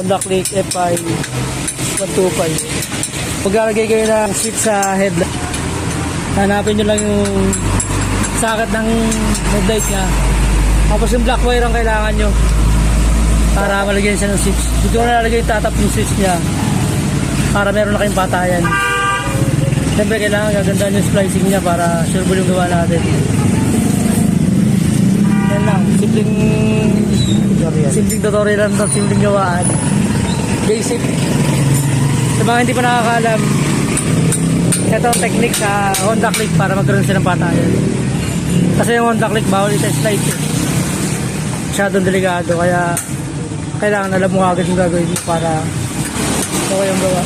Honda Click FI 125. Paglalagay kayo ng switch sa headlight, hanapin nyo lang yung socket ng headlight nya. Tapos yung black wire ang kailangan nyo para malagyan siya ng switch. Dito na nalagay tatap yung switch nya para meron na kayong patayan. Siyempre kailangan gagandaan yung splicing nya para sureball yung gawa natin. Yan lang, simpleng tutorial lang ito, simpleng gawaan. Basic. Sa mga hindi pa nakakaalam, ito ang technique sa Honda Click para magkaroon sila ng patayan. Kasi yung Honda Click bawal i-slide eh. Masyadong delikado, kaya kailangan alam mo agad yung gagawin mo para okay yung gawa.